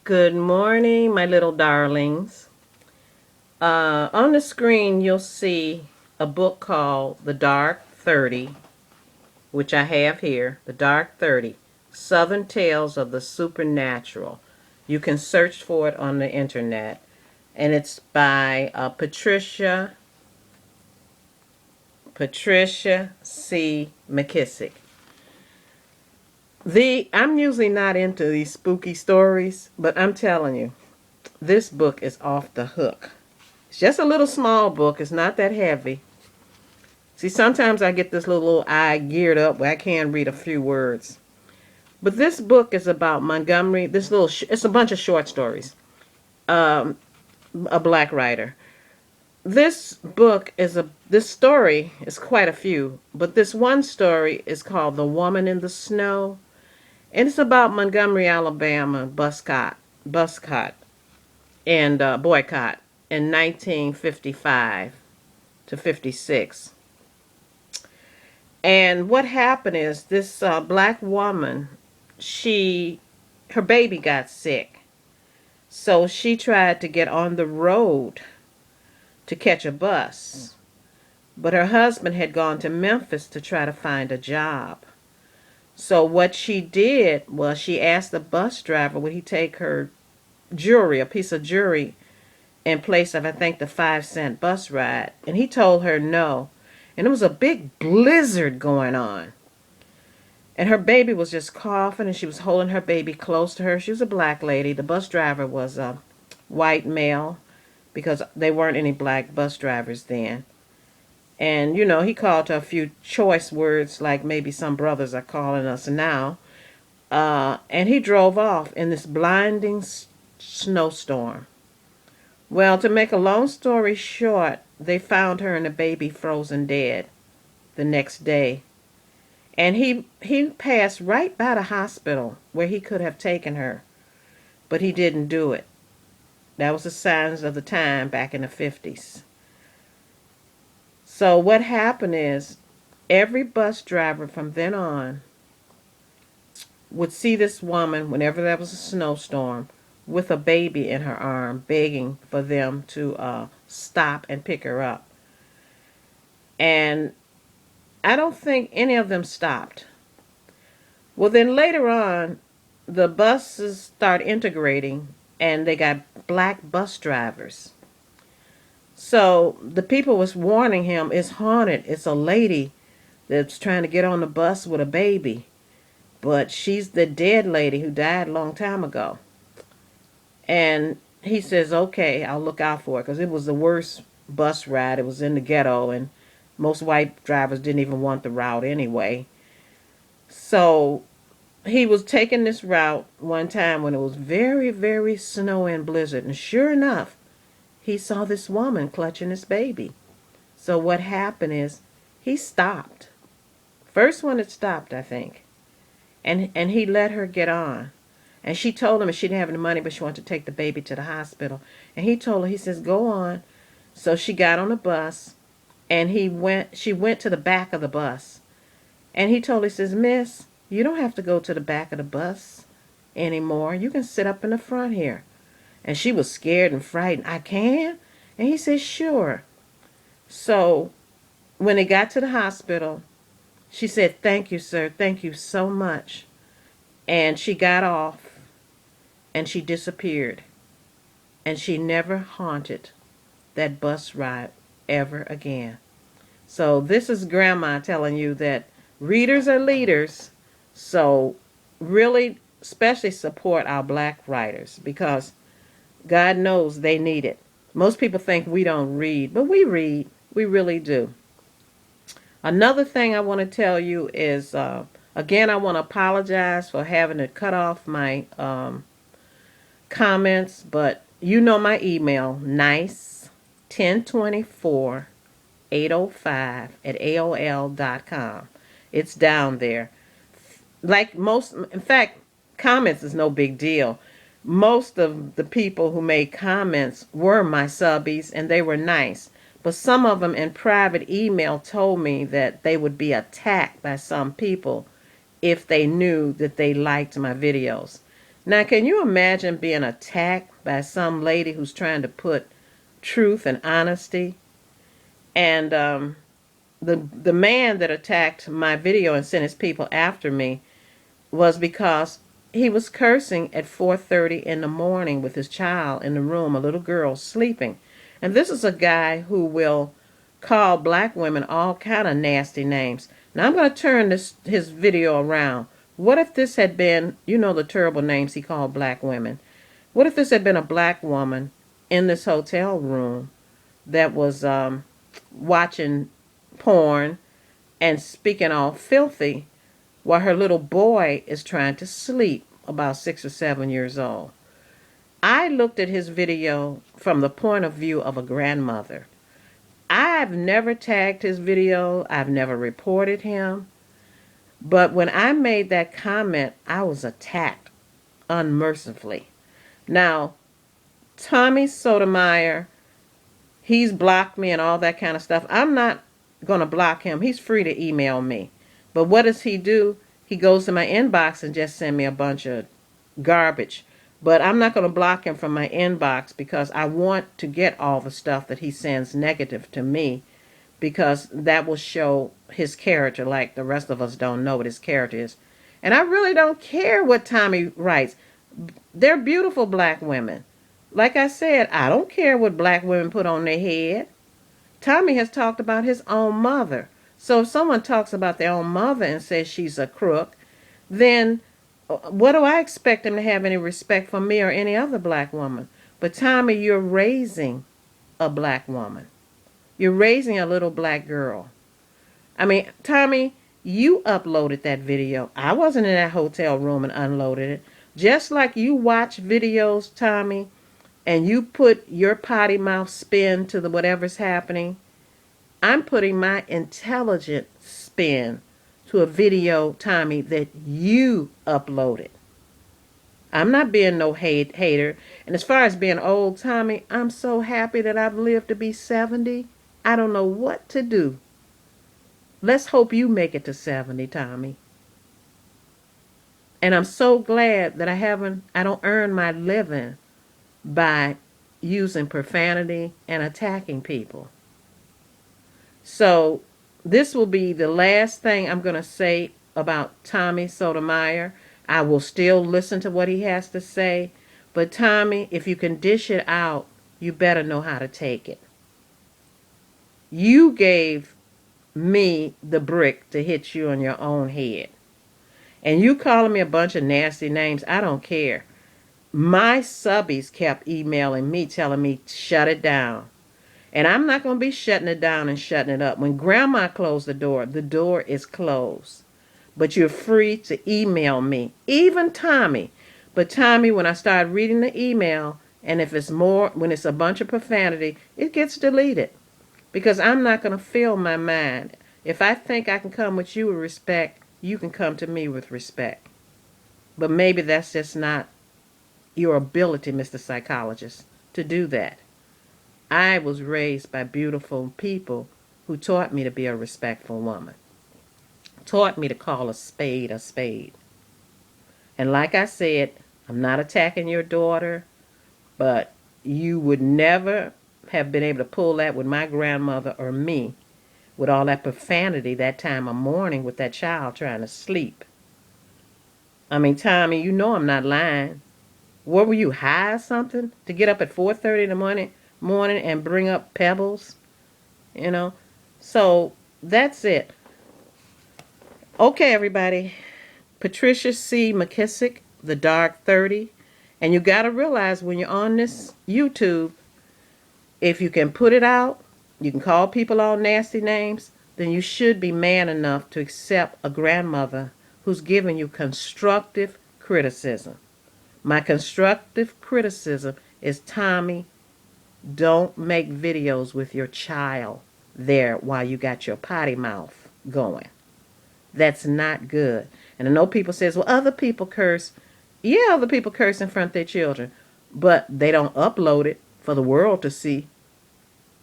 Good morning, my little darlings. On the screen, you'll see a book called The Dark 30, which I have here. The Dark 30, Southern Tales of the Supernatural. You can search for it on the internet. And it's by Patricia C. McKissack. I'm usually not into these spooky stories, but I'm telling you, this book is off the hook. It's just a little small book. It's not that heavy. See, sometimes I get this little eye geared up where I can read a few words. But this book is about Montgomery. It's a bunch of short stories. A black writer. This story is quite a few, but this one story is called The Woman in the Snow. And it's about Montgomery, Alabama buscot and boycott in 1955 to 56. And what happened is this black woman, her baby got sick. So she tried to get on the road to catch a bus. But her husband had gone to Memphis to try to find a job. So what she did was she asked the bus driver would he take her jewelry, a piece of jewelry, in place of, I think, the 5-cent bus ride. And he told her no. And there was a big blizzard going on. And her baby was just coughing, and she was holding her baby close to her. She was a black lady. The bus driver was a white male because there weren't any black bus drivers then. And, he called her a few choice words like maybe some brothers are calling us now. And he drove off in this blinding snowstorm. Well, to make a long story short, they found her and the baby frozen dead the next day. And he passed right by the hospital where he could have taken her, but he didn't do it. That was the signs of the time back in the 50s. So what happened is every bus driver from then on would see this woman whenever there was a snowstorm with a baby in her arm, begging for them to stop and pick her up. And I don't think any of them stopped. Well, then later on, the buses start integrating, and they got black bus drivers. So the people was warning him, it's haunted. It's a lady that's trying to get on the bus with a baby. But she's the dead lady who died a long time ago. And he says, okay, I'll look out for it, because it was the worst bus ride. It was in the ghetto, and most white drivers didn't even want the route anyway. So he was taking this route one time when it was very, very snowy and blizzard. And sure enough, he saw this woman clutching this baby. So what happened is he stopped. First one that stopped, I think. And he let her get on. And she told him she didn't have any money, but she wanted to take the baby to the hospital. And he told her, he says, go on. So she got on the bus, and she went to the back of the bus. And he told her, he says, Miss, you don't have to go to the back of the bus anymore. You can sit up in the front here. And she was scared and frightened. I can? And he said, sure. So when they got to the hospital, she said, thank you, sir. Thank you so much. And she got off, and she disappeared. And she never haunted that bus ride ever again. So this is Grandma telling you that readers are leaders. So really, especially support our black writers, because God knows they need it. Most people think we don't read, but we read. We really do. Another thing I want to tell you is, again, I want to apologize for having to cut off my comments, but you know my email, nice1024-805@aol.com. It's down there. In fact, comments is no big deal. Most of the people who made comments were my subbies, and they were nice. But some of them in private email told me that they would be attacked by some people if they knew that they liked my videos. Now, can you imagine being attacked by some lady who's trying to put truth and honesty? And the man that attacked my video and sent his people after me was because he was cursing at 4:30 in the morning with his child in the room, a little girl sleeping. And this is a guy who will call black women all kind of nasty names. Now I'm going to turn his video around. What if this had been, the terrible names he called black women? What if this had been a black woman in this hotel room that was watching porn and speaking all filthy while her little boy is trying to sleep, about 6 or 7 years old? I looked at his video from the point of view of a grandmother. I've never tagged his video. I've never reported him. But when I made that comment, I was attacked unmercifully. Now, Tommy Sotomayor, he's blocked me and all that kind of stuff. I'm not going to block him. He's free to email me. But what does he do? He goes to my inbox and just send me a bunch of garbage. But I'm not going to block him from my inbox because I want to get all the stuff that he sends negative to me, because that will show his character like the rest of us don't know what his character is. And I really don't care what Tommy writes. They're beautiful black women. Like I said, I don't care what black women put on their head. Tommy has talked about his own mother. So if someone talks about their own mother and says she's a crook, then what do I expect them to have any respect for me or any other black woman? But Tommy, you're raising a black woman. You're raising a little black girl. I mean, Tommy, you uploaded that video. I wasn't in that hotel room and unloaded it. Just like you watch videos, Tommy, and you put your potty mouth spin to the whatever's happening, I'm putting my intelligent spin to a video, Tommy, that you uploaded. I'm not being no hater. And as far as being old, Tommy, I'm so happy that I've lived to be 70. I don't know what to do. Let's hope you make it to 70, Tommy. And I'm so glad that I don't earn my living by using profanity and attacking people. So this will be the last thing I'm going to say about Tommy Sotomayor. I will still listen to what he has to say. But Tommy, if you can dish it out, you better know how to take it. You gave me the brick to hit you on your own head. And you calling me a bunch of nasty names, I don't care. My subbies kept emailing me telling me, shut it down. And I'm not going to be shutting it down and shutting it up. When Grandma closed the door is closed. But you're free to email me, even Tommy. But Tommy, when I start reading the email, and if it's when it's a bunch of profanity, it gets deleted. Because I'm not going to fill my mind. If I think I can come with you with respect, you can come to me with respect. But maybe that's just not your ability, Mr. Psychologist, to do that. I was raised by beautiful people who taught me to be a respectful woman. Taught me to call a spade a spade. And like I said, I'm not attacking your daughter, but you would never have been able to pull that with my grandmother or me with all that profanity that time of morning with that child trying to sleep. I mean, Tommy, you know I'm not lying. What were you, high or something? To get up at 4:30 in the morning and bring up pebbles? So that's it. Okay, everybody. Patricia C. McKissack, The Dark 30. And you got to realize when you're on this YouTube, if you can put it out, you can call people all nasty names, then you should be man enough to accept a grandmother who's giving you constructive criticism. My constructive criticism is, Tommy, don't make videos with your child there while you got your potty mouth going. That's not good. And I know people says, well, other people curse. Yeah, other people curse in front of their children, but they don't upload it for the world to see.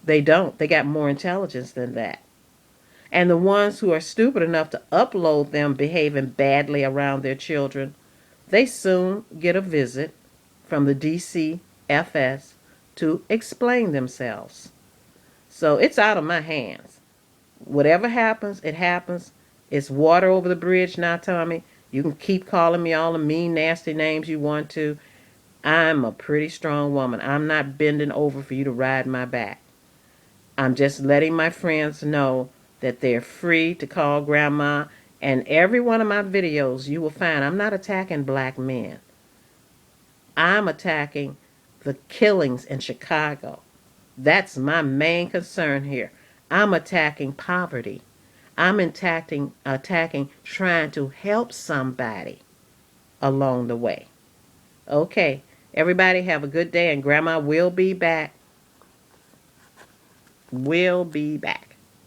They don't. They got more intelligence than that. And the ones who are stupid enough to upload them behaving badly around their children, they soon get a visit from the DCFS to explain themselves. So it's out of my hands. Whatever happens, it happens. It's water over the bridge now, Tommy. You can keep calling me all the mean, nasty names you want to. I'm a pretty strong woman. I'm not bending over for you to ride my back. I'm just letting my friends know that they're free to call grandma. And every one of my videos, you will find I'm not attacking black men. I'm attacking the killings in Chicago. That's my main concern here. I'm attacking poverty. I'm attacking trying to help somebody along the way. Okay, everybody have a good day, and grandma will be back. Will be back.